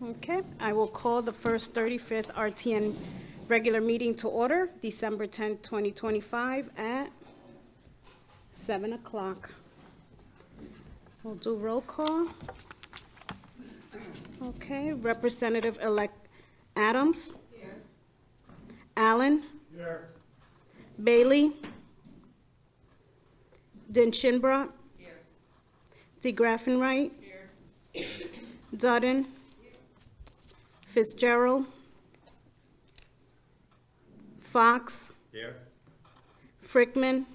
Okay, I will call the first 35th RTN regular meeting to order, December 10th, 2025 at 7 o'clock. We'll do roll call. Okay, Representative-elect Adams. Here. Allen. Here. Bailey. Dinshinbrock. Here. DeGraffenwright. Here. Dutton. Here. Fitzgerald. Fox. Here. Frickman.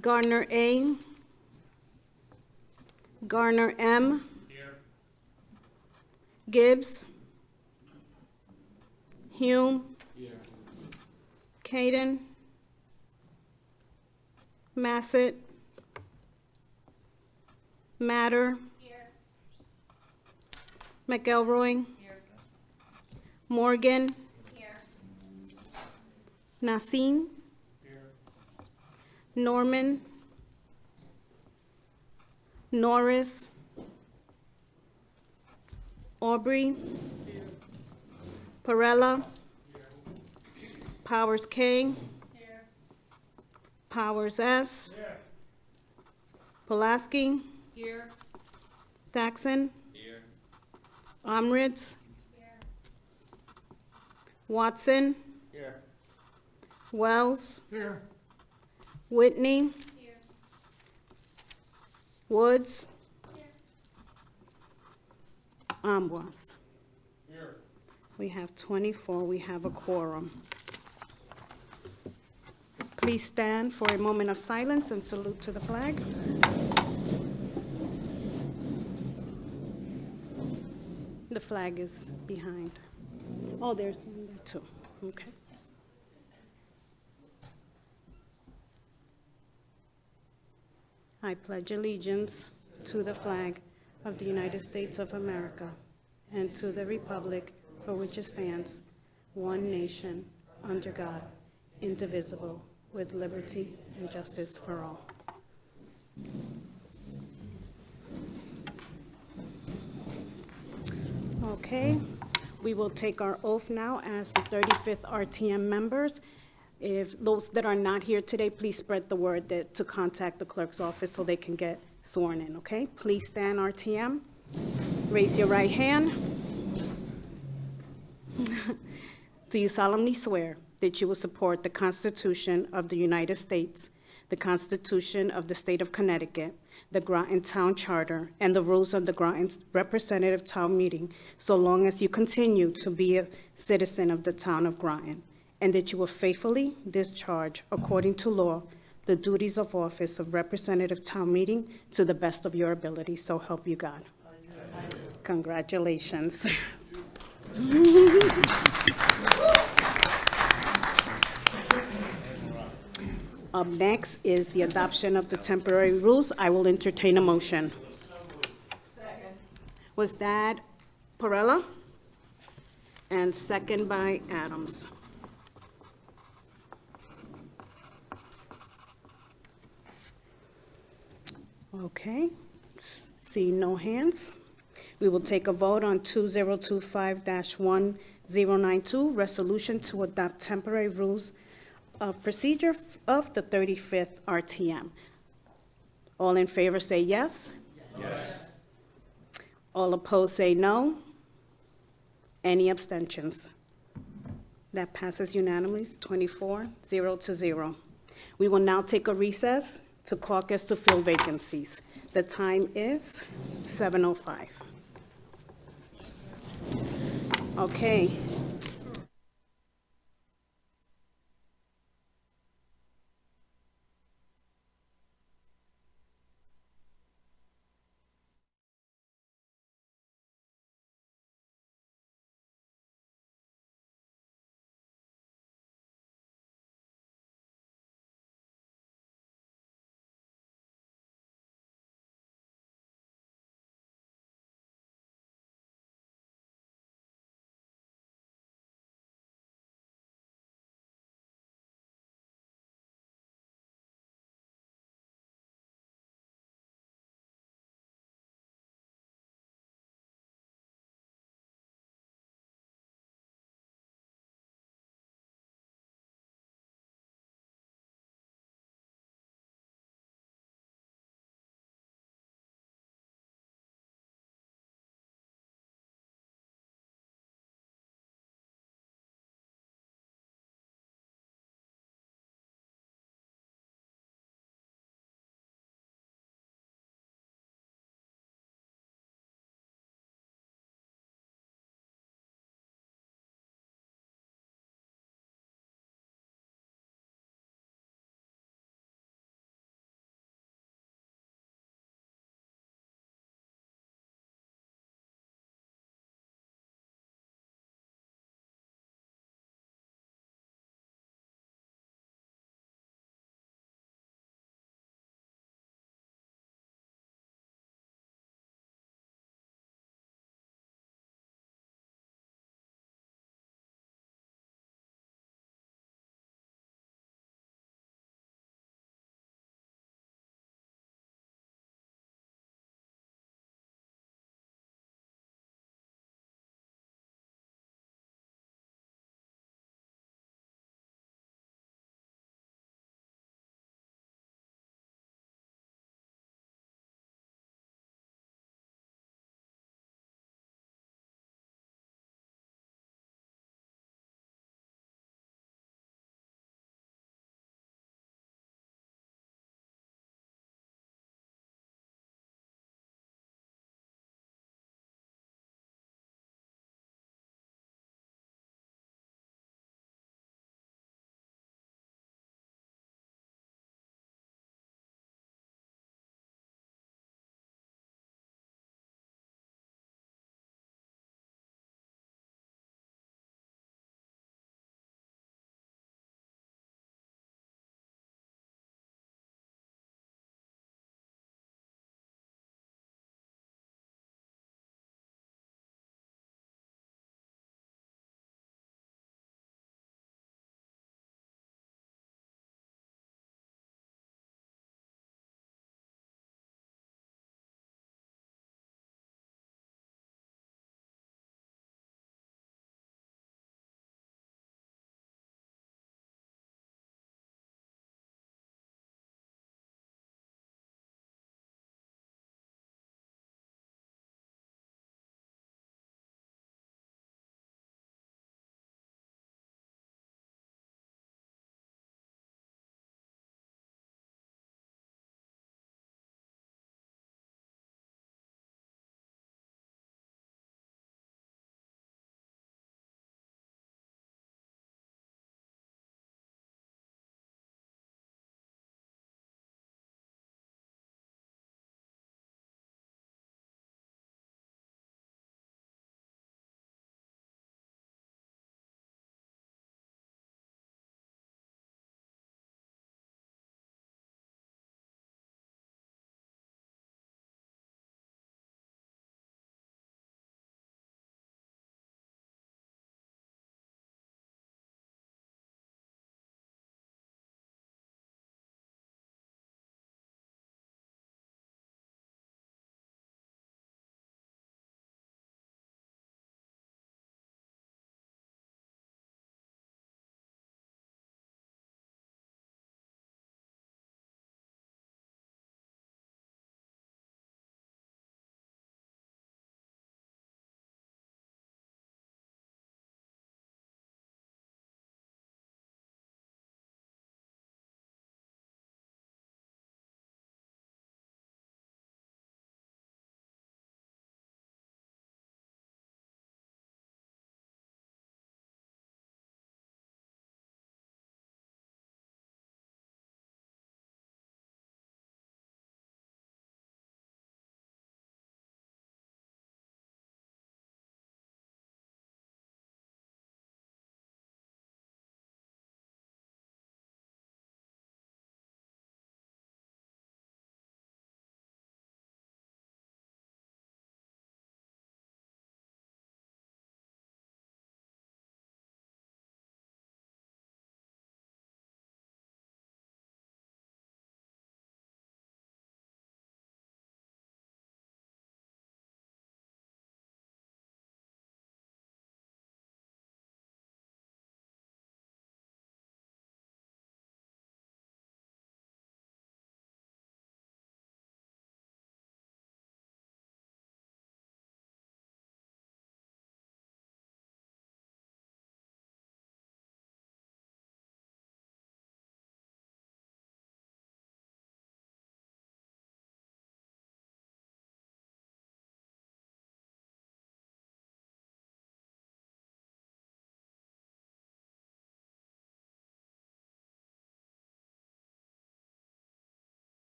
Gardner A. Garner M. Here. Gibbs. Hume. Here. Caden. Massett. Matter. Here. McElroy. Here. Morgan. Here. Nassim. Here. Norman. Norris. Aubrey. Perella. Powers K. Here. Powers S. Here. Pulaski. Here. Thaxton. Here. Omritz. Here. Watson. Here. Wells. Here. Whitney. Here. Woods. Here. Amboise. Here. We have 24. We have a quorum. Please stand for a moment of silence and salute to the flag. The flag is behind. Oh, there's one there too. Okay. I pledge allegiance to the flag of the United States of America and to the republic for which it stands, one nation, under God, indivisible, with liberty and justice for all. Okay, we will take our oath now as the 35th RTM members. If those that are not here today, please spread the word to contact the clerk's office so they can get sworn in, okay? Please stand, RTM. Raise your right hand. Do you solemnly swear that you will support the Constitution of the United States, the Constitution of the State of Connecticut, the Groton Town Charter, and the rules of the Groton Representative Town Meeting, so long as you continue to be a citizen of the town of Groton, and that you will faithfully discharge, according to law, the duties of office of Representative Town Meeting to the best of your ability, so help you God. Congratulations. Up next is the adoption of the temporary rules. I will entertain a motion. Second. Was that Perella? And second by Adams. Okay, seeing no hands. We will take a vote on 2025-1092, resolution to adopt temporary rules of procedure of the 35th RTM. All in favor say yes. Yes. All opposed say no. Any abstentions? That passes unanimously, 24-0. We will now take a recess to caucus to fill vacancies. The time is 7:05. Okay.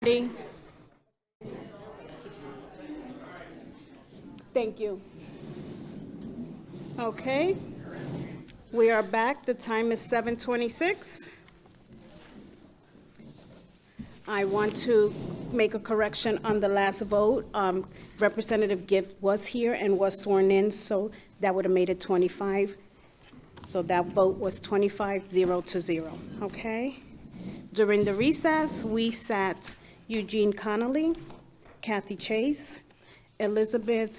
Thank you. Okay, we are back. The time is 7:26. I want to make a correction on the last vote. Representative Gift was here and was sworn in, so that would have made it 25. So that vote was 25-0, okay? During the recess, we sat Eugene Connolly, Kathy Chase, Elizabeth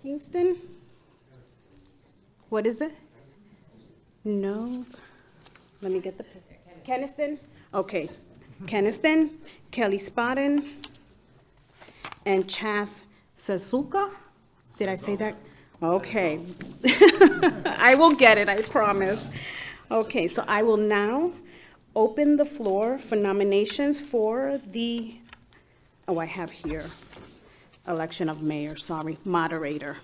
Kingston. What is it? No. Let me get the, Keniston? Okay. Keniston, Kelly Spadden, and Chas Sesuka. Did I say that? Okay. I will get it, I promise. Okay, so I will now open the floor for nominations for the, oh, I have here, election of mayor, sorry, moderator.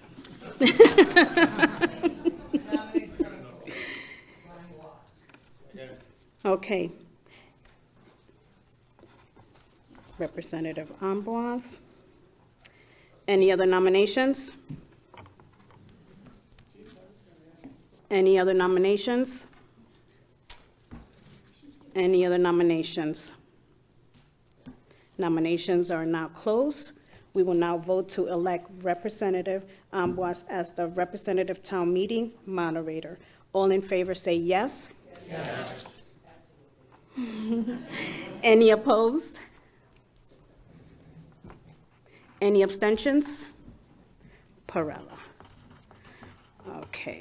Okay. Representative Amboise. Any other nominations? Any other nominations? Any other nominations? Nominations are now closed. We will now vote to elect Representative Amboise as the representative town meeting moderator. All in favor say yes. Yes. Any opposed? Any abstentions? Perella. Okay,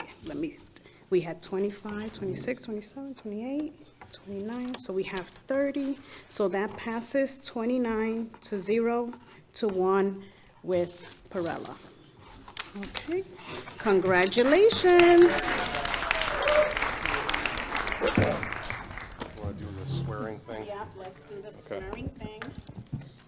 we had 25, 26, 27, 28, 29, so we have 30. So that passes 29-0 to 1 with Perella. Okay, congratulations. Want to do the swearing thing? Yeah, let's do the swearing thing.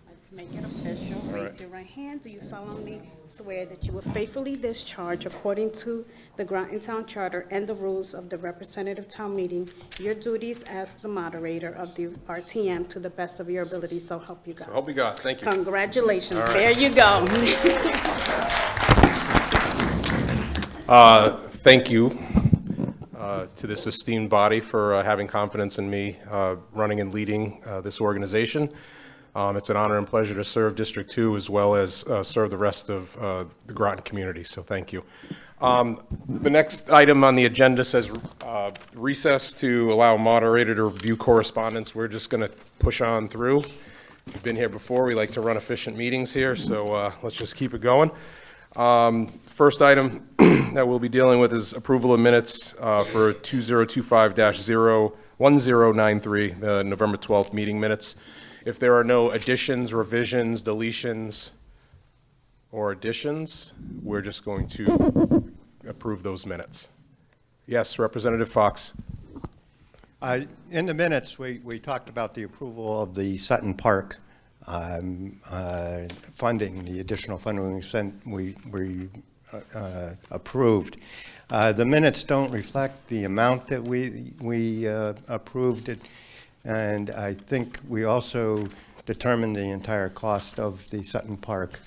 Let's make it official. Raise your right hand. Do you solemnly swear that you will faithfully discharge, according to the Groton Town Charter and the rules of the representative town meeting, your duties as the moderator of the RTM to the best of your ability, so help you God? So help me God, thank you. Congratulations. All right. There you go. Thank you to this esteemed body for having confidence in me running and leading this organization. It's an honor and pleasure to serve District 2 as well as serve the rest of the Groton community, so thank you. The next item on the agenda says recess to allow a moderator to review correspondence. We're just going to push on through. If you've been here before, we like to run efficient meetings here, so let's just keep it going. First item that we'll be dealing with is approval of minutes for 2025-1093, the November 12th meeting minutes. If there are no additions, revisions, deletions, or additions, we're just going to approve those minutes. Yes, Representative Fox. In the minutes, we talked about the approval of the Sutton Park funding, the additional funding we approved. The minutes don't reflect the amount that we approved it. And I think we also determined the entire cost of the Sutton Park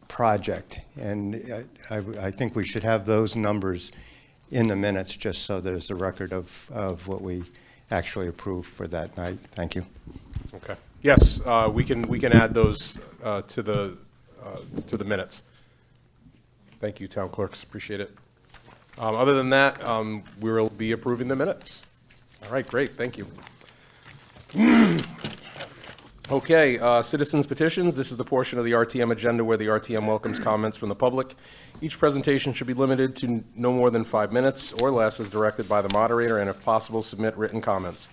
project. And I think we should have those numbers in the minutes just so there's a record of what we actually approved for that night. Thank you. Okay. Yes, we can add those to the minutes. Thank you, town clerks. Appreciate it. Other than that, we will be approving the minutes. All right, great, thank you. Okay, citizens petitions. This is the portion of the RTM agenda where the RTM welcomes comments from the public. Each presentation should be limited to no more than 5 minutes or less as directed by the moderator, and if possible, submit written comments.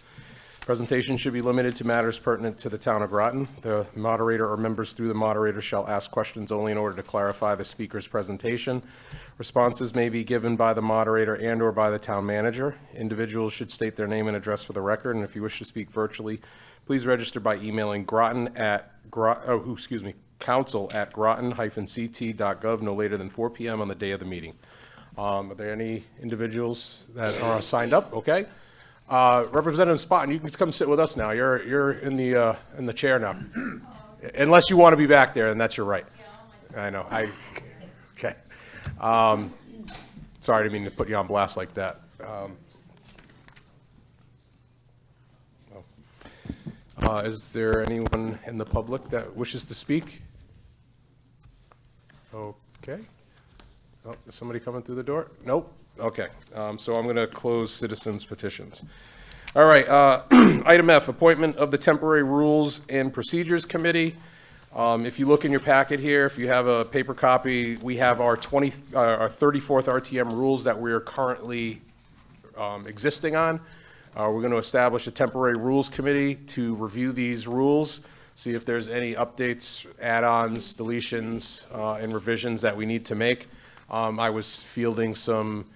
Presentation should be limited to matters pertinent to the town of Groton. The moderator or members through the moderator shall ask questions only in order to clarify the speaker's presentation. Responses may be given by the moderator and or by the town manager. Individuals should state their name and address for the record, and if you wish to speak virtually, please register by emailing council@groton-ct.gov no later than 4 p.m. on the day of the meeting. Are there any individuals that are signed up? Okay. Representative Spotton, you can come sit with us now. You're in the chair now. Unless you want to be back there, and that's your right. I know. Okay. Sorry, I didn't mean to put you on blast like that. Is there anyone in the public that wishes to speak? Okay. Oh, is somebody coming through the door? Nope. Okay. So I'm going to close citizens' petitions. All right. Item F, appointment of the Temporary Rules and Procedures Committee. If you look in your packet here, if you have a paper copy, we have our 34th RTM rules that we are currently existing on. We're going to establish a temporary rules committee to review these rules, see if there's any updates, add-ons, deletions, and revisions that we need to make. I was fielding some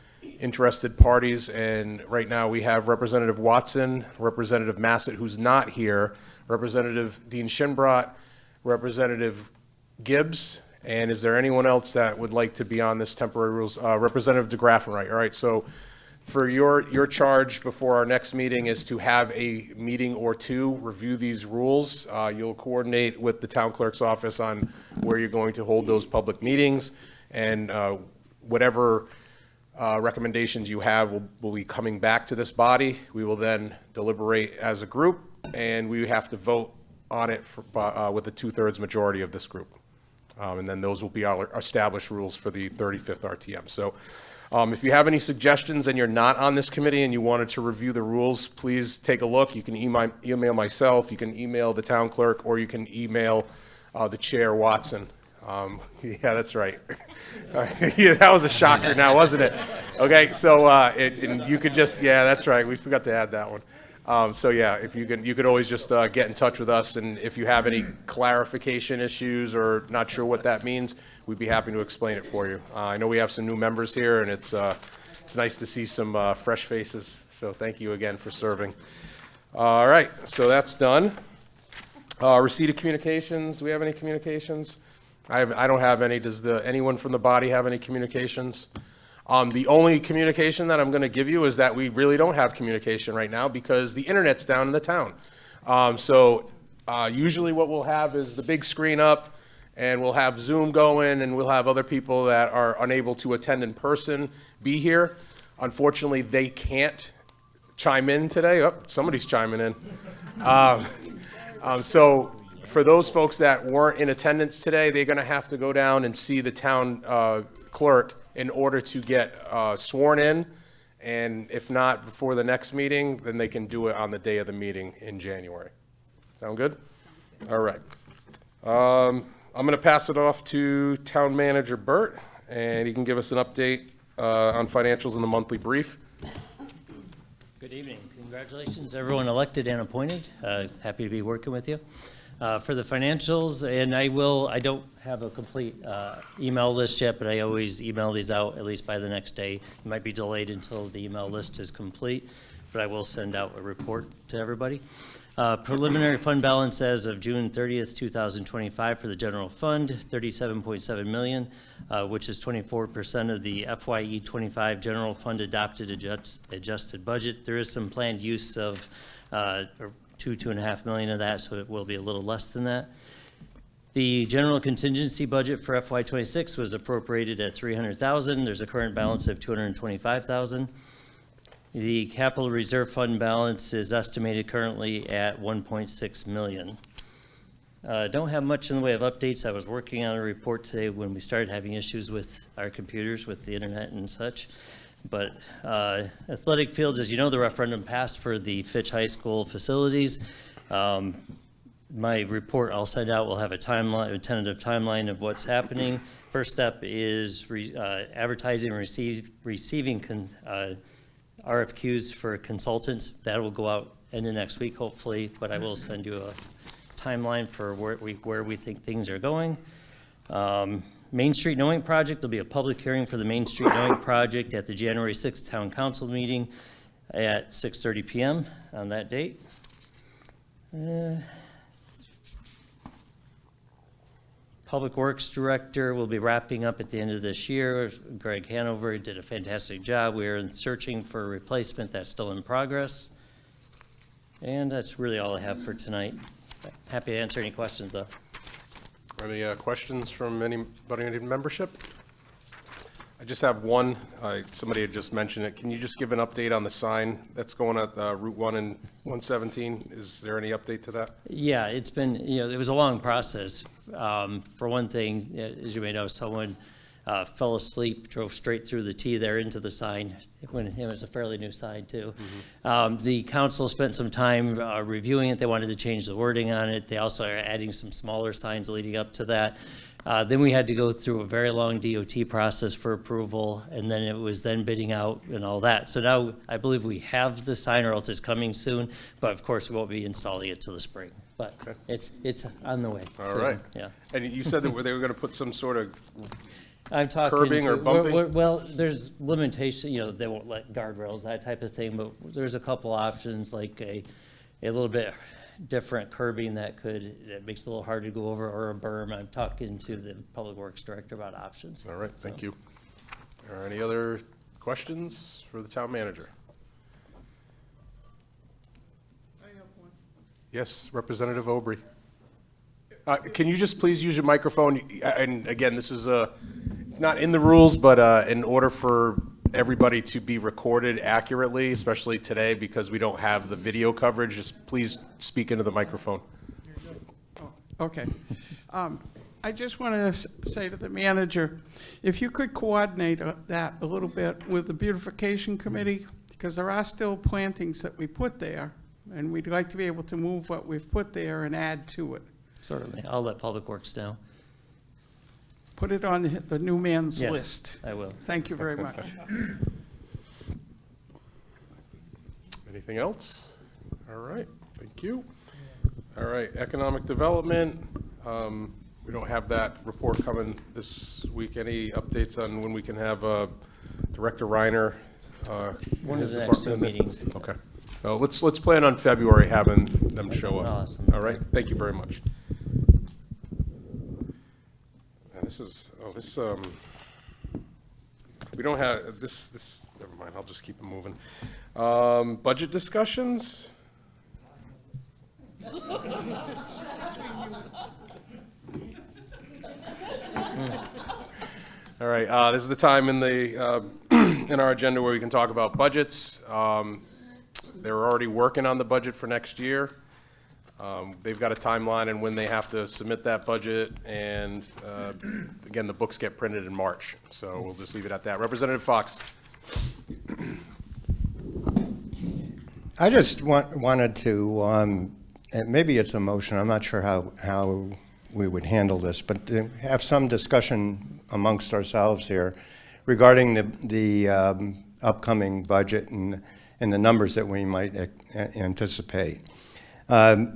interested parties, and right now we have Representative Watson, Representative Massett, who's not here, Representative Dean Shinbrot, Representative Gibbs, and is there anyone else that would like to be on this temporary rules? Representative DeGraffenreich. All right, so for your charge before our next meeting is to have a meeting or two, review these rules. You'll coordinate with the town clerk's office on where you're going to hold those public meetings, and whatever recommendations you have will be coming back to this body. We will then deliberate as a group, and we have to vote on it with a 2/3 majority of this group. And then those will be our established rules for the 35th RTM. So if you have any suggestions and you're not on this committee and you wanted to review the rules, please take a look. You can email myself, you can email the town clerk, or you can email the chair, Watson. Yeah, that's right. Yeah, that was a shocker now, wasn't it? Okay, so and you could just, yeah, that's right. We forgot to add that one. So yeah, if you could always just get in touch with us, and if you have any clarification issues or not sure what that means, we'd be happy to explain it for you. I know we have some new members here, and it's nice to see some fresh faces. So thank you again for serving. All right, so that's done. Receipt of communications. Do we have any communications? I don't have any. Does anyone from the body have any communications? The only communication that I'm going to give you is that we really don't have communication right now because the internet's down in the town. So usually what we'll have is the big screen up, and we'll have Zoom going, and we'll have other people that are unable to attend in person be here. Unfortunately, they can't chime in today. Oh, somebody's chiming in. So for those folks that weren't in attendance today, they're going to have to go down and see the town clerk in order to get sworn in, and if not before the next meeting, then they can do it on the day of the meeting in January. Sound good? All right. I'm going to pass it off to Town Manager Burt, and he can give us an update on financials in the monthly brief. Good evening. Congratulations, everyone elected and appointed. Happy to be working with you. For the financials, and I don't have a complete email list yet, but I always email these out at least by the next day. It might be delayed until the email list is complete, but I will send out a report to everybody. Preliminary fund balance as of June 30th, 2025 for the general fund, $37.7 million, which is 24% of the FYE 25 general fund adopted adjusted budget. There is some planned use of $2.5 million of that, so it will be a little less than that. The general contingency budget for FY26 was appropriated at $300,000. There's a current balance of $225,000. The capital reserve fund balance is estimated currently at $1.6 million. Don't have much in the way of updates. I was working on a report today when we started having issues with our computers, with the internet and such. But athletic fields, as you know, the referendum passed for the Fitch High School facilities. My report I'll send out will have a timeline, a tentative timeline of what's happening. First step is advertising and receiving RFQs for consultants. That will go out end of next week, hopefully, but I will send you a timeline for where we think things are going. Main Street Knowing Project, there'll be a public hearing for the Main Street Knowing Project at the January 6th Town Council meeting at 6:30 p.m. on that date. Public Works Director will be wrapping up at the end of this year. Greg Hanover did a fantastic job. We are searching for a replacement. That's still in progress. And that's really all I have for tonight. Happy to answer any questions, though. Any questions from anybody in membership? I just have one. Somebody had just mentioned it. Can you just give an update on the sign that's going at Route 1 and 117? Is there any update to that? Yeah, it's been, it was a long process. For one thing, as you may know, someone fell asleep, drove straight through the T there into the sign, when it was a fairly new sign, too. The council spent some time reviewing it. They wanted to change the wording on it. They also are adding some smaller signs leading up to that. Then we had to go through a very long DOT process for approval, and then it was then bidding out and all that. So now I believe we have the sign, or else it's coming soon, but of course we won't be installing it till the spring. But it's on the way. All So, right. Yeah. And you said that they were going to put some sort of, I'm talking Curbing or bumping? Well, there's limitation, they won't let guardrails, that type of thing, but there's a couple options, like a little bit different curbing that makes it a little hard to go over, or a berm. I'm talking to the Public Works Director about options. all right, thank you. Are any other questions for the town manager? I have one. Yes, Representative Aubry. Can you just please use your microphone? And again, this is it's not in the rules, but in order for everybody to be recorded accurately, especially today because we don't have the video coverage, just please speak into the microphone. Okay. I just want to say to the manager, if you could coordinate that a little bit with the beautification committee, because there are still plantings that we put there, and we'd like to be able to move what we've put there and add to it. Certainly. I'll let Public Works know. Put it on the new man's Yes, list. I will. Thank you very much. Anything else? All right, thank you. All right, economic development. We don't have that report coming this week. Any updates on when we can have Director Reiner? One of the next two meetings. Okay. Well, let's plan on February having them show up. Awesome. All right, thank you very much. And we don't have, this, never mind, I'll just keep it moving. Budget discussions? All right, this is the time in the, in our agenda where we can talk about budgets. They're already working on the budget for next year. They've got a timeline and when they have to submit that budget, and again, the books get printed in March, so we'll just leave it at that. Representative Fox. I just wanted to, and maybe it's a motion, I'm not sure how we would handle this, but to have some discussion amongst ourselves here regarding the upcoming budget and the numbers that we might anticipate. I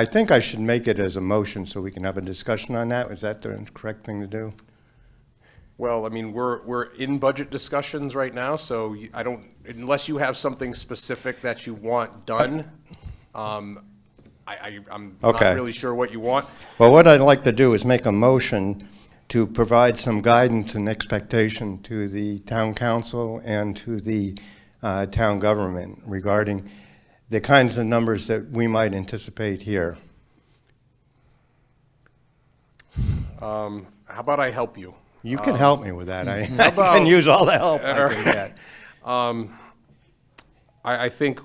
think I should make it as a motion so we can have a discussion on that. Is that the correct thing to do? Well, I mean, we're in budget discussions right now, so I don't, unless you have something specific that you want done, I'm not Okay. really sure what you want. Well, what I'd like to do is make a motion to provide some guidance and expectation to the town council and to the town government regarding the kinds of numbers that we might anticipate here. How about I help you? You can help me with that. I about- can use all the help I can get. I think,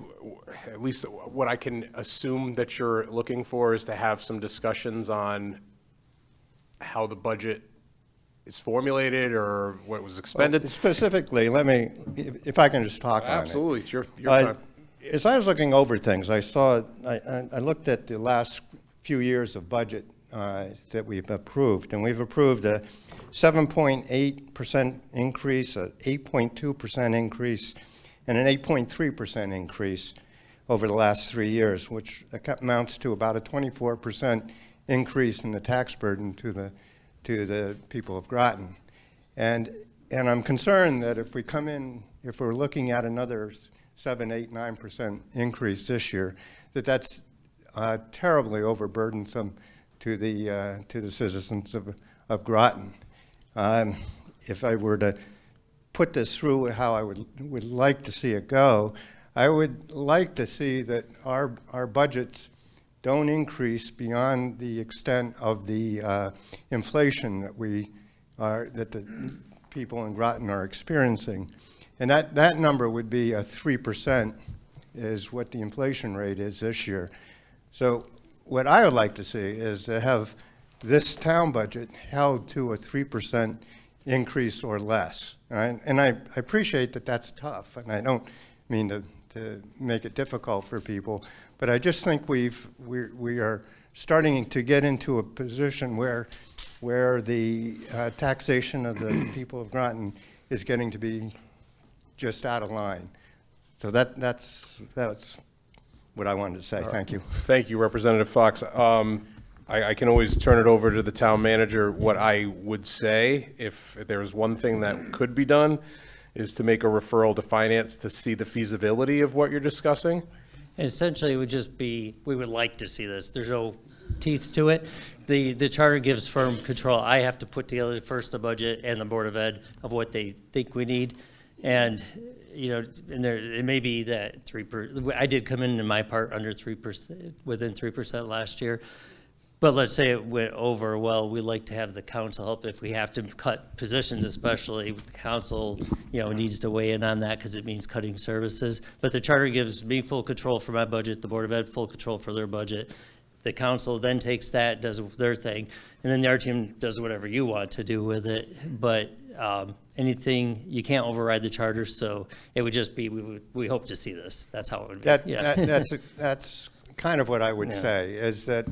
at least what I can assume that you're looking for is to have some discussions on how the budget is formulated or what was expended. Specifically, let me, if I can just talk on it. Absolutely, it's your Uh, time. As I was looking over things, I looked at the last few years of budget that we've approved, and we've approved a 7.8% increase, an 8.2% increase, and an 8.3% increase over the last 3 years, which amounts to about a 24% increase in the tax burden to the people of Groton. And I'm concerned that if we come in, if we're looking at another 7, 8, 9% increase this year, that's terribly overburdensome to the citizens of Groton. If I were to put this through how I would like to see it go, I would like to see that our budgets don't increase beyond the extent of the inflation that the people in Groton are experiencing. And that number would be 3% is what the inflation rate is this year. So what I would like to see is to have this town budget held to a 3% increase or less. And I appreciate that that's tough, and I don't mean to make it difficult for people, but I just think we are starting to get into a position where the taxation of the people of Groton is getting to be just out of line. So that's what I wanted to say. Thank you. Thank you, Representative Fox. I can always turn it over to the town manager. What I would say, if there's one thing that could be done, is to make a referral to finance to see the feasibility of what you're discussing. Essentially, it would just be, we would like to see this. There's no teeth to it. The charter gives firm control. I have to put together first the budget and the Board of Ed of what they think we need. And, you know, and there, it may be that 3%, I did come in my part under 3%, within 3% last year. But let's say it went over, well, we'd like to have the council help if we have to cut positions, especially the council, you know, needs to weigh in on that because it means cutting services. But the charter gives me full control for my budget, the Board of Ed full control for their budget. The council then takes that, does their thing, and then the art team does whatever you want to do with it. But anything, you can't override the charter, so it would just be, we hope to see this. That's how it would be. That's kind of what I would say, is that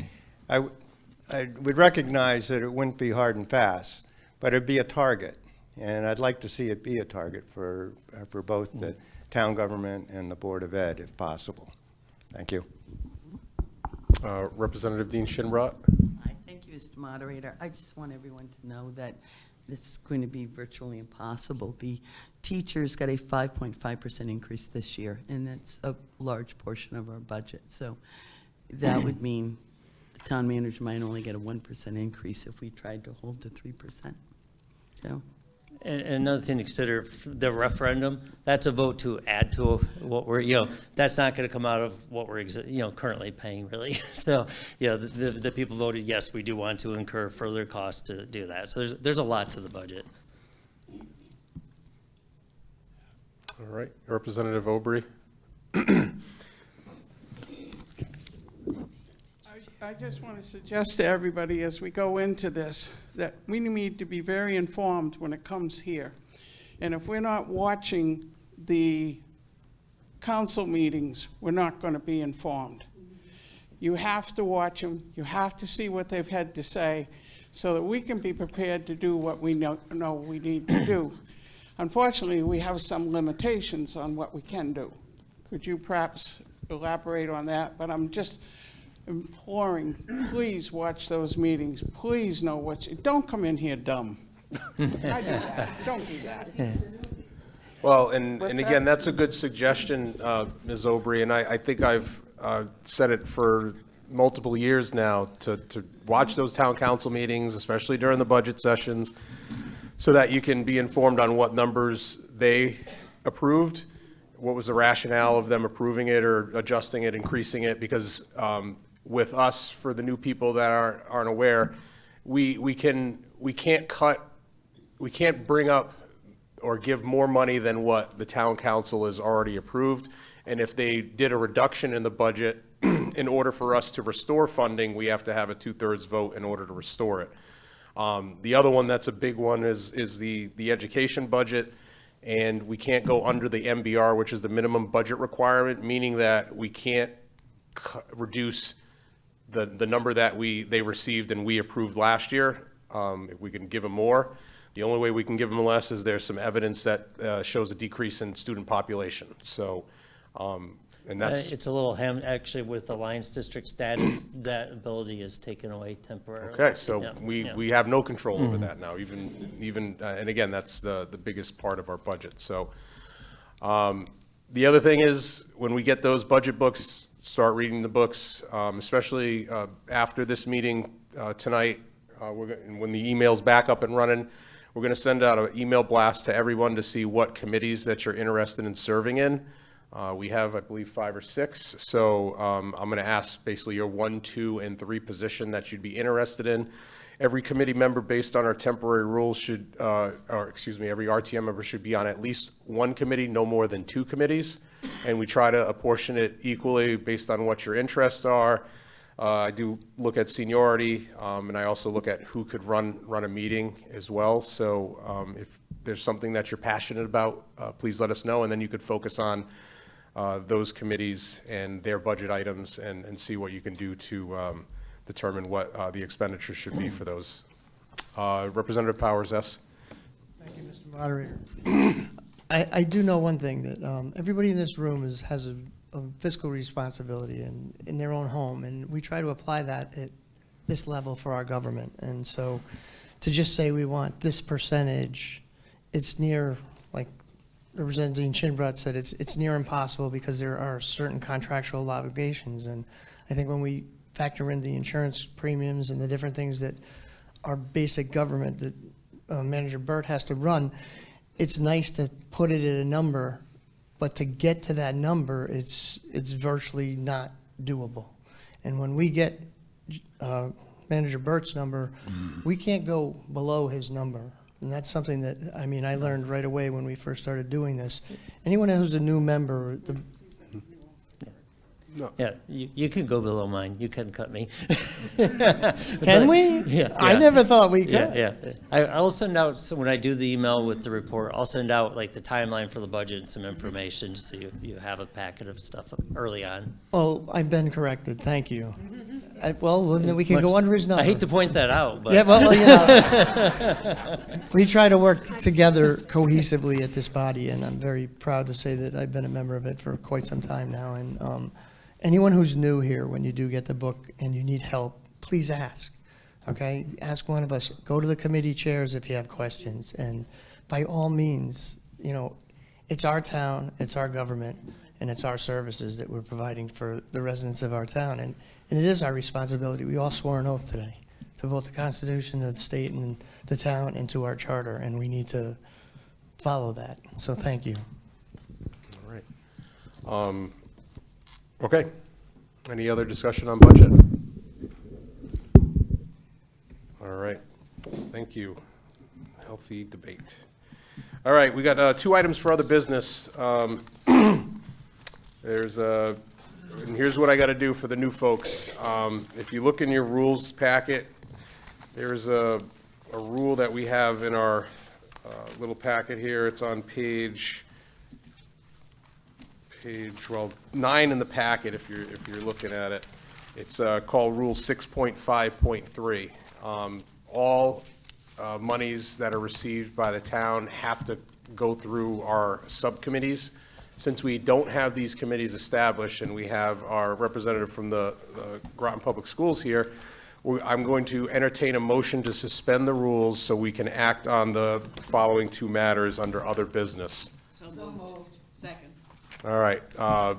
I would recognize that it wouldn't be hard and fast, but it'd be a target. And I'd like to see it be a target for both the town government and the Board of Ed, if possible. Thank you. Representative Dean Shinbrot. Hi, thank you, Mr. Moderator. I just want everyone to know that this is going to be virtually impossible. The teachers got a 5.5% increase this year, and that's a large portion of our budget. So that would mean the town manager might only get a 1% increase if we tried to hold to 3%. So. And another thing to consider, the referendum, that's a vote to add to what we're, you know, that's not going to come out of what we're, you know, currently paying, really. So, you know, the people voted, yes, we do want to incur further costs to do that. So there's a lot to the budget. All right, Representative Aubry. I just want to suggest to everybody as we go into this that we need to be very informed when it comes here. And if we're not watching the council meetings, we're not going to be informed. You have to watch them. You have to see what they've had to say so that we can be prepared to do what we know we need to do. Unfortunately, we have some limitations on what we can do. Could you perhaps elaborate on that? But I'm just imploring, please watch those meetings. Please know don't come in here dumb. I do that. Don't do that. Well, and What's again, that? that's a good suggestion, Ms. Aubry, and I think I've said it for multiple years now to watch those town council meetings, especially during the budget sessions, so that you can be informed on what numbers they approved, what was the rationale of them approving it or adjusting it, increasing it, because with us, for the new people that aren't aware, we can't bring up or give more money than what the town council has already approved. And if they did a reduction in the budget, in order for us to restore funding, we have to have a 2/3 vote in order to restore it. The other one that's a big one is the education budget, and we can't go under the MBR, which is the minimum budget requirement, meaning that we can't reduce the number that they received and we approved last year. If we can give them more. The only way we can give them less is there's some evidence that shows a decrease in student population. So, and that's It's a little actually, with the Alliance District status, that ability is taken away temporarily. okay. So Yeah. we have no control over that now. Even and again, that's the biggest part of our budget. So, the other thing is when we get those budget books, start reading the books, especially after this meeting tonight. And when the email's back up and running, we're going to send out an email blast to everyone to see what committees that you're interested in serving in. We have, I believe, 5 or 6. So I'm going to ask basically your 1, 2, and 3 position that you'd be interested in. Every committee member, based on our temporary rules, should, every RTM member should be on at least 1 committee, no more than 2 committees. And we try to apportion it equally based on what your interests are. I do look at seniority, and I also look at who could run a meeting as well. So if there's something that you're passionate about, please let us know, and then you could focus on those committees and their budget items and see what you can do to determine what the expenditures should be for those. Representative Powers, S. Thank you, Mr. Moderator. I do know one thing, that everybody in this room has a fiscal responsibility in their own home, and we try to apply that at this level for our government. And so to just say we want this percentage, it's near, like Representative Chinbrot said, it's near impossible because there are certain contractual obligations. And I think when we factor in the insurance premiums and the different things that our basic government that Manager Burt has to run, it's nice to put it at a number, but to get to that number, it's virtually not doable. And when we get Manager Burt's number, we can't go below his number. And that's something that, I mean, I learned right away when we first started doing this. Anyone who's a new member, Yeah, you can go below mine. You can cut me. can we? Yeah. I never thought we could. Yeah. I'll send out, so when I do the email with the report, I'll send out like the timeline for the budget and some information so you have a packet of stuff early on. Oh, I've been corrected. Thank you. Well, then we can go under his number. I hate to point that out, but. Yeah, well, you know, we try to work together cohesively at this body, and I'm very proud to say that I've been a member of it for quite some time now. And anyone who's new here, when you do get the book and you need help, please ask. Okay, ask one of us. Go to the committee chairs if you have questions, and by all means, you know, it's our town, it's our government, and it's our services that we're providing for the residents of our town, and it is our responsibility. We all swore an oath today to both the Constitution of the state and the town and to our charter, and we need to follow that. So thank you. All right. Okay. Any other discussion on budget? All right. Thank you. Healthy debate. All right, we got 2 items for other business. And here's what I got to do for the new folks. If you look in your rules packet, there's a rule that we have in our little packet here. It's on page 9 in the packet if you're looking at it. It's called Rule 6.5.3. All monies that are received by the town have to go through our subcommittees. Since we don't have these committees established and we have our representative from the Groton Public Schools here, I'm going to entertain a motion to suspend the rules so we can act on the following 2 matters under other business. So moved. Second. All right.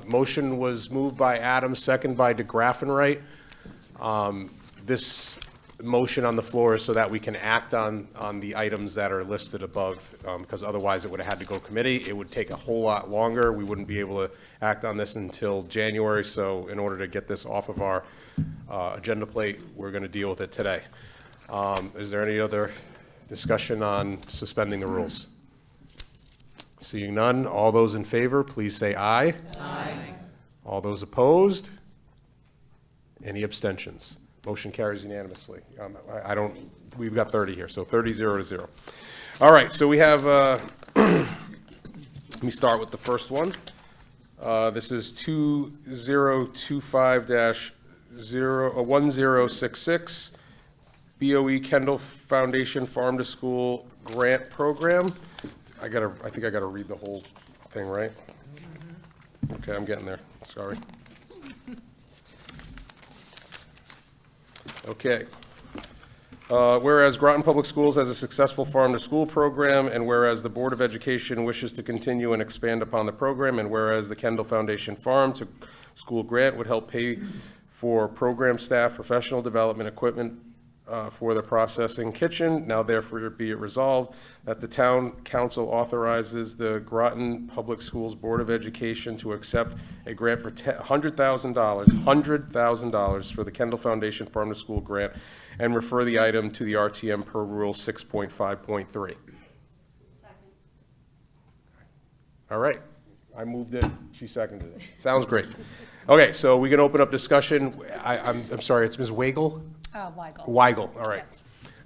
Motion was moved by Adams, second by DeGraffenwright. This motion on the floor is so that we can act on the items that are listed above, because otherwise it would have had to go committee. It would take a whole lot longer. We wouldn't be able to act on this until January. So in order to get this off of our agenda plate, we're going to deal with it today. Is there any other discussion on suspending the rules? Seeing none, all those in favor, please say aye. Aye. All those opposed? Any abstentions? Motion carries unanimously. We've got 30 here, so 30-0. All right, so we have, let me start with the first one. This is 2025-1066, BOE Kendall Foundation Farm to School Grant Program. I think I gotta read the whole thing, right? Okay, I'm getting there, sorry. Okay. Whereas Groton Public Schools has a successful farm-to-school program, and whereas the Board of Education wishes to continue and expand upon the program, and whereas the Kendall Foundation Farm to School Grant would help pay for program staff, professional development, equipment, for the processing kitchen. Now therefore be it resolved that the town council authorizes the Groton Public Schools Board of Education to accept a grant for $100,000 for the Kendall Foundation Farm to School grant and refer the item to the RTM per Rule 6.5.3. All right, I moved it, she seconded it. Sounds great. Okay, so we can open up discussion. I'm sorry, it's Ms. Weigel? Weigel. Weigel, all right.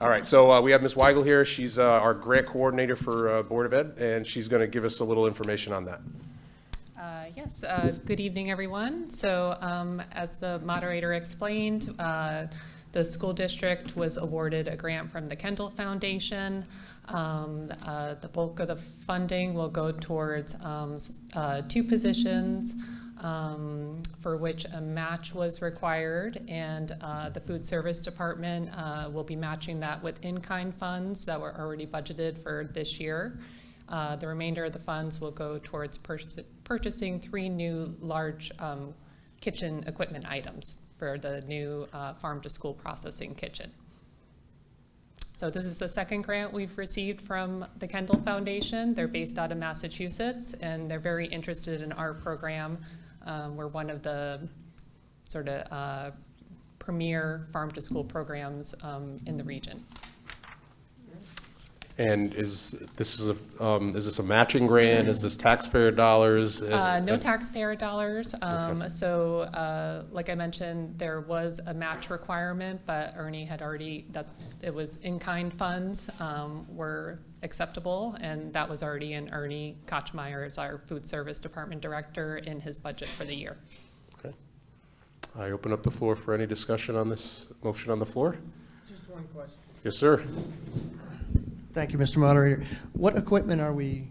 All right, so we have Ms. Weigel here. She's our grant coordinator for Board of Ed, and she's going to give us a little information on that. Yes, good evening, everyone. So as the moderator explained, the school district was awarded a grant from the Kendall Foundation. The bulk of the funding will go towards 2 positions for which a match was required, and the food service department will be matching that with in-kind funds that were already budgeted for this year. The remainder of the funds will go towards purchasing 3 new large kitchen equipment items for the new farm-to-school processing kitchen. So this is the second grant we've received from the Kendall Foundation. They're based out of Massachusetts, and they're very interested in our program. We're one of the sort of premier farm-to-school programs in the region. And is this a matching grant? Is this taxpayer dollars? No taxpayer dollars. So like I mentioned, there was a match requirement, but Ernie had already, that it was in-kind funds were acceptable, and that was already in Ernie Kochmeyer, as our food service department director, in his budget for the year. Okay. I open up the floor for any discussion on this motion on the floor. Just one question. Yes, sir. Thank you, Mr. Moderator. What equipment are we,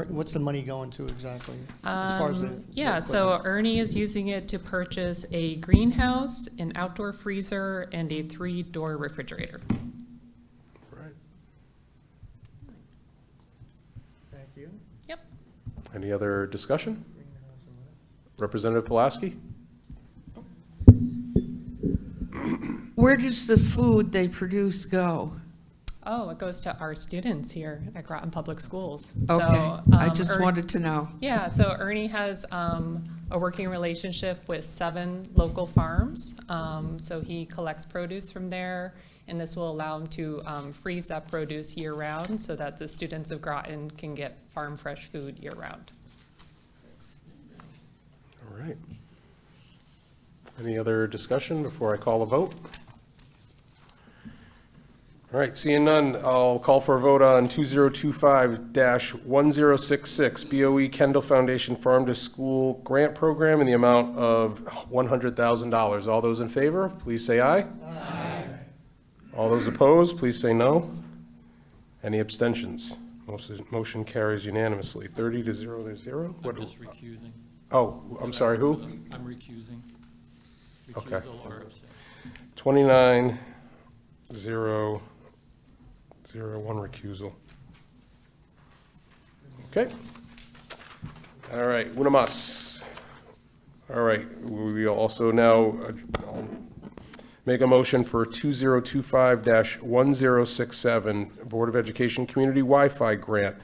what's the money going to exactly? As far as the Yeah, so equipment? Ernie is using it to purchase a greenhouse, an outdoor freezer, and a 3-door refrigerator. Right. Thank you. Yep. Any other discussion? Representative Pulaski? Where does the food they produce go? Oh, it goes to our students here at Groton Public Schools. Okay, So, I just wanted to know. Yeah, so Ernie has a working relationship with 7 local farms. So he collects produce from there, and this will allow him to freeze that produce year-round so that the students of Groton can get farm fresh food year-round. All right. Any other discussion before I call a vote? All right, seeing none, I'll call for a vote on 2025-1066, BOE Kendall Foundation Farm to School Grant Program in the amount of $100,000. All those in favor, please say aye. Aye. All those opposed, please say no. Any abstentions? Motion carries unanimously, 30-0. There's 0. I'm just recusing. Oh, I'm sorry, who? I'm recusing. Okay. Recusal or abstain. 29-0. 1 recusal. Okay. All right, Unamas. All right, we also now I'll make a motion for 2025-1067, Board of Education Community Wi-Fi Grant.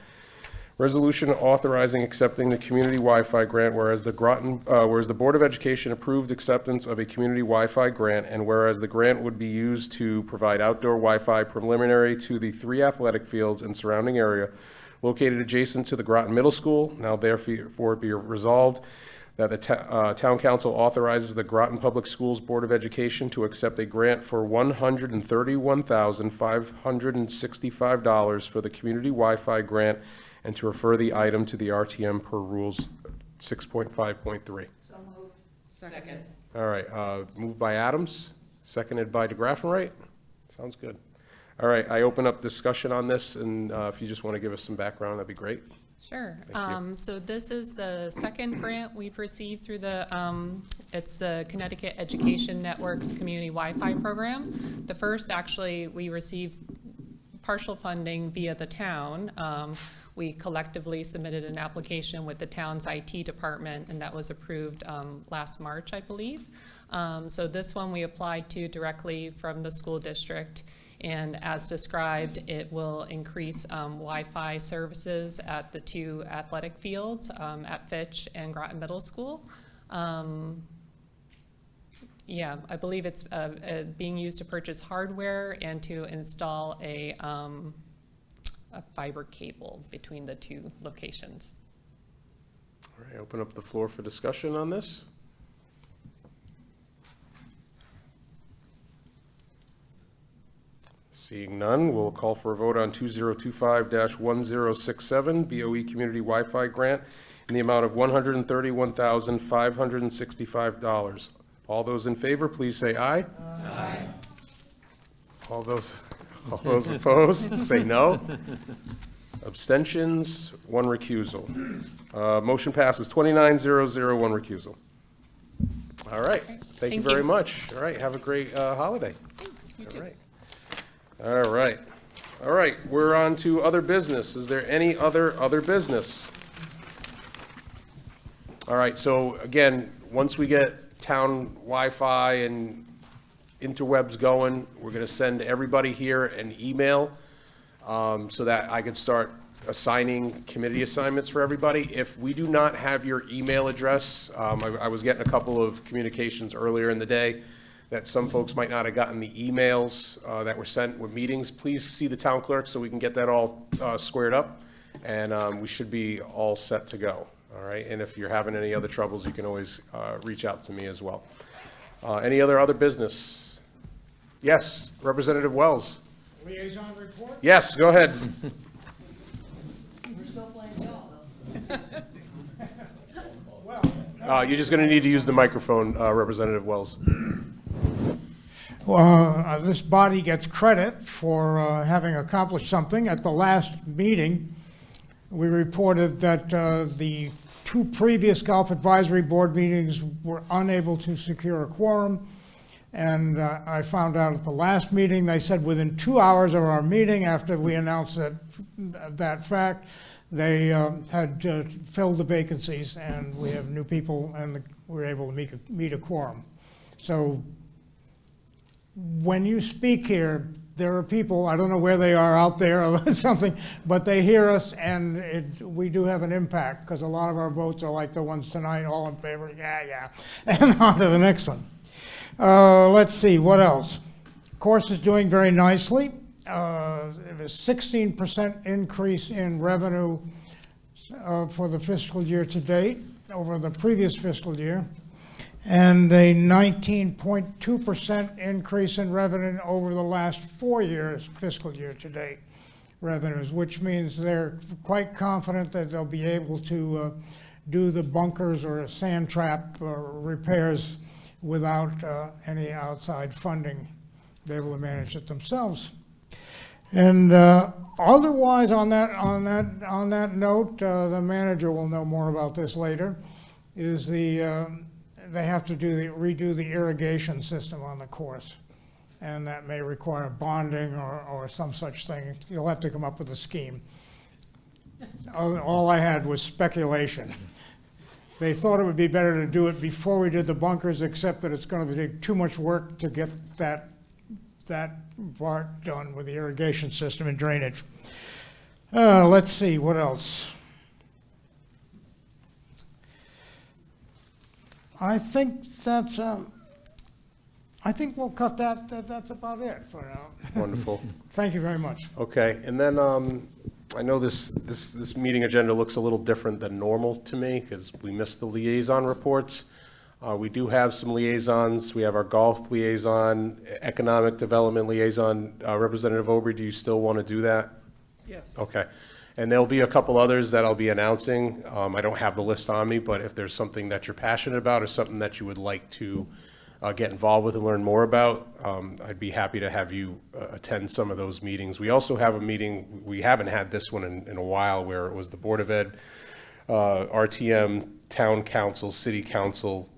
Resolution authorizing accepting the community Wi-Fi grant, whereas the Board of Education approved acceptance of a community Wi-Fi grant, and whereas the grant would be used to provide outdoor Wi-Fi preliminary to the 3 athletic fields and surrounding area located adjacent to the Groton Middle School. Now therefore be resolved that the Town Council authorizes the Groton Public Schools Board of Education to accept a grant for $131,565 for the community Wi-Fi grant, and to refer the item to the RTM per Rules 6.5.3. So moved. Second. All right, moved by Adams, seconded by DeGraffenreidt. Sounds good. All right, I open up discussion on this, and if you just want to give us some background, that'd be great. Sure. Thank you. So this is the second grant we've received through it's the Connecticut Education Network's Community Wi-Fi program. The first, actually, we received partial funding via the town. We collectively submitted an application with the town's IT department, and that was approved last March, I believe. So this one we applied to directly from the school district. And as described, it will increase Wi-Fi services at the 2 athletic fields at Fitch and Groton Middle School. Yeah, I believe it's being used to purchase hardware and to install a fiber cable between the 2 locations. All right, open up the floor for discussion on this. Seeing none, we'll call for a vote on 2025-1067, BOE Community Wi-Fi Grant in the amount of $131,565. All those in favor, please say aye. Aye. All those opposed, say no. Abstentions, 1 recusal. Motion passes 29-0-0, 1 recusal. All right, thank you Thank very you. much. All right, have a great holiday. Thanks, you All too. right. All right. All right, we're on to other business. Is there any other business? All right, so again, once we get town Wi-Fi and interwebs going, we're going to send everybody here an email so that I can start assigning committee assignments for everybody. If we do not have your email address, I was getting a couple of communications earlier in the day that some folks might not have gotten the emails that were sent with meetings. Please see the town clerk so we can get that all squared up, and we should be all set to go. All right, and if you're having any other troubles, you can always reach out to me as well. Any other business? Yes, Representative Wells. Liaison report? Yes, go ahead. We're still playing golf. Well, You're just going to need to use the microphone, Representative Wells. this body gets credit for having accomplished something. At the last meeting, we reported that the 2 previous Golf Advisory Board meetings were unable to secure a quorum. And I found out at the last meeting, they said within 2 hours of our meeting, after we announced that fact, they had filled the vacancies, and we have new people, and we were able to meet a quorum. So when you speak here, there are people, I don't know where they are out there or something, but they hear us, and we do have an impact, because a lot of our votes are like the ones tonight, all in favor, yeah, and on to the next one. Let's see, what else? Course is doing very nicely. It was 16% increase in revenue for the fiscal year to date over the previous fiscal year, and a 19.2% increase in revenue over the last 4 years fiscal year to date revenues, which means they're quite confident that they'll be able to do the bunkers or sand trap repairs without any outside funding, be able to manage it themselves. And otherwise, on that note, the manager will know more about this later. Is they have to redo the irrigation system on the course, and that may require bonding or some such thing. You'll have to come up with a scheme. All I had was speculation. They thought it would be better to do it before we did the bunkers, except that it's going to take too much work to get that part done with the irrigation system and drainage. Let's see, what else? I think we'll cut that. That's about it for now. Wonderful. Thank you very much. Okay, and then I know this meeting agenda looks a little different than normal to me because we missed the liaison reports. We do have some liaisons. We have our golf liaison, economic development liaison. Representative Aubrey, do you still want to do that? Yes. Okay. And there'll be a couple others that I'll be announcing. I don't have the list on me, but if there's something that you're passionate about or something that you would like to get involved with and learn more about, I'd be happy to have you attend some of those meetings. We also have a meeting, we haven't had this one in a while, where it was the Board of Ed, RTM, Town Council, City Council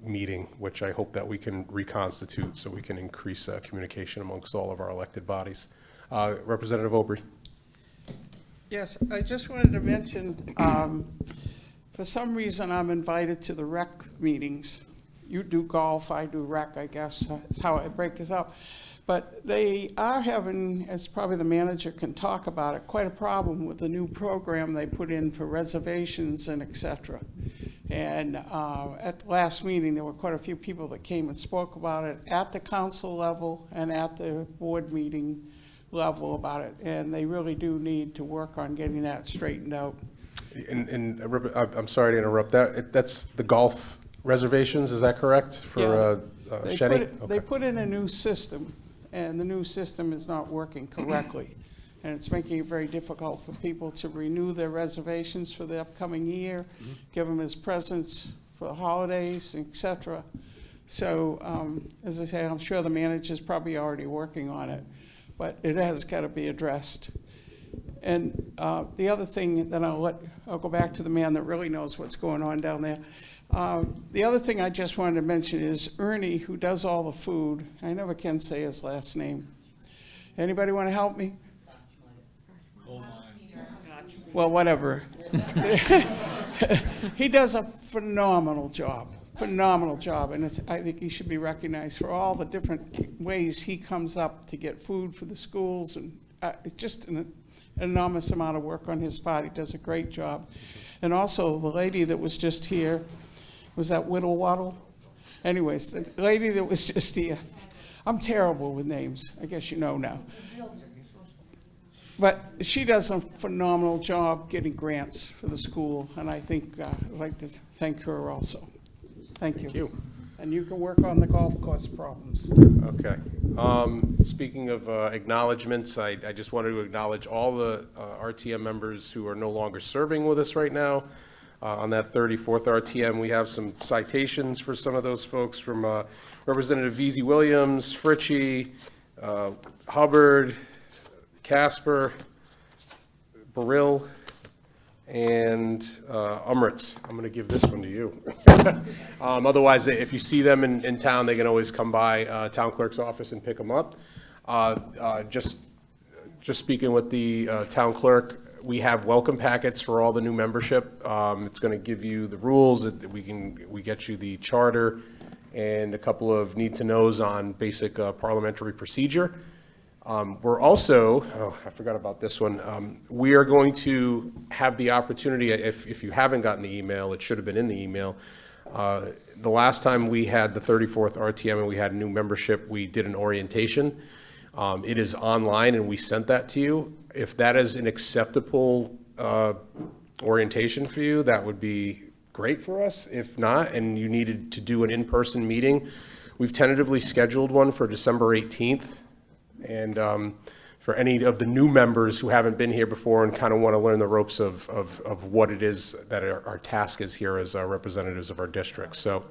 meeting, which I hope that we can reconstitute so we can increase communication amongst all of our elected bodies. Representative Aubrey. Yes, I just wanted to mention, for some reason, I'm invited to the rec meetings. you do golf, I do rec, I guess, that's how I break this up. But they are having, as probably the manager can talk about it, quite a problem with the new program they put in for reservations and et cetera. And at the last meeting, there were quite a few people that came and spoke about it at the council level and at the board meeting level about it. And they really do need to work on getting that straightened out. And I'm sorry to interrupt, that's the golf reservations, is that correct? For They Shetty? They put in a new system, and the new system is not working correctly. And it's making it very difficult for people to renew their reservations for the upcoming year, give them as presents for the holidays, et cetera. So, as I say, I'm sure the manager's probably already working on it, but it has got to be addressed. And the other thing that I'll go back to the man that really knows what's going on down there. The other thing I just wanted to mention is Ernie, who does all the food. I never can say his last name. Anybody want to help me? Well, whatever. He does a phenomenal job, and I think he should be recognized for all the different ways he comes up to get food for the schools, and it's just an enormous amount of work on his part. He does a great job. And also, the lady that was just here, was that Whittle Waddle? Anyways, the lady that was just here, I'm terrible with names, I guess you know now. But she does a phenomenal job getting grants for the school, and I think I'd like to thank her also. Thank you. Thank you. And you can work on the golf course problems. Okay. Speaking of acknowledgements, I just wanted to acknowledge all the RTM members who are no longer serving with us right now. On that 34th RTM, we have some citations for some of those folks from Representative VZ Williams, Fritchie, Hubbard, Casper, Burrill, and Umritz. I'm going to give this one to you. Otherwise, if you see them in town, they can always come by town clerk's office and pick them up. Just speaking with the town clerk, we have welcome packets for all the new membership. It's going to give you the rules. We get you the charter and a couple of need-to-knows on basic parliamentary procedure. We're also, I forgot about this one. We are going to have the opportunity, if you haven't gotten the email, it should have been in the email. The last time we had the 34th RTM and we had new membership, we did an orientation. It is online and we sent that to you. If that is an acceptable orientation for you, that would be great for us. If not, and you needed to do an in-person meeting, we've tentatively scheduled one for December 18th. And for any of the new members who haven't been here before and kind of want to learn the ropes of what it is that our task is here as representatives of our district. So,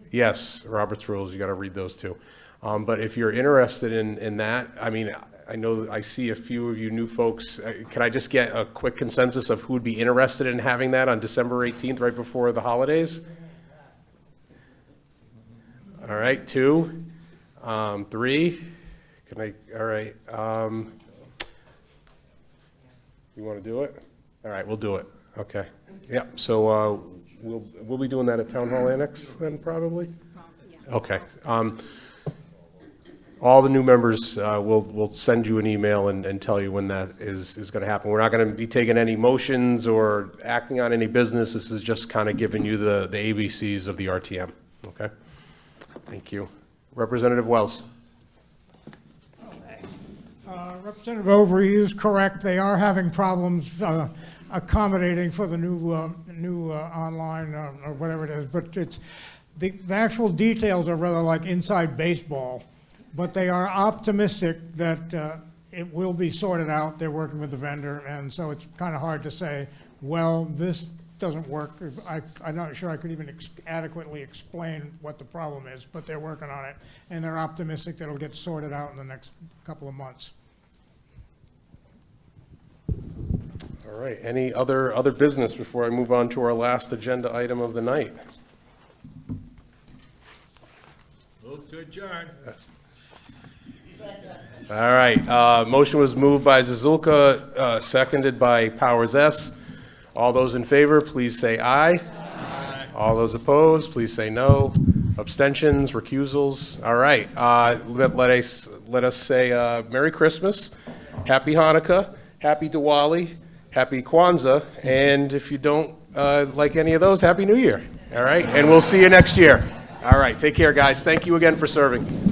yes, Robert's rules, you got to read those too. But if you're interested in that, I mean, I know I see a few of you new folks. Can I just get a quick consensus of who would be interested in having that on December 18th, right before the holidays? All right, 2, 3. All right. You want to do it? All right, we'll do it. Okay. Yeah, so we'll be doing that at Town Hall Annex then, probably? Okay. All the new members, we'll send you an email and tell you when that is going to happen. We're not going to be taking any motions or acting on any business. This is just kind of giving you the ABCs of the RTM. Okay? Thank you. Representative Wells. Representative Overy is correct. They are having problems accommodating for the new online or whatever it is. But it's the actual details are rather like inside baseball. But they are optimistic that it will be sorted out. They're working with the vendor, and so it's kind of hard to say, well, this doesn't work. I'm not sure I could even adequately explain what the problem is, but they're working on it, and they're optimistic that it'll get sorted out in the next couple of months. All right. Any other business before I move on to our last agenda item of the night? Move to adjourn. All right. Motion was moved by Zazulka, seconded by Powers S. All those in favor, please say aye. Aye. All those opposed, please say no. Abstentions, recusals? All right. Let us say Merry Christmas, Happy Hanukkah, Happy Diwali, Happy Kwanzaa, and if you don't like any of those, Happy New Year. All right? And we'll see you next year. All right. Take care, guys. Thank you again for serving.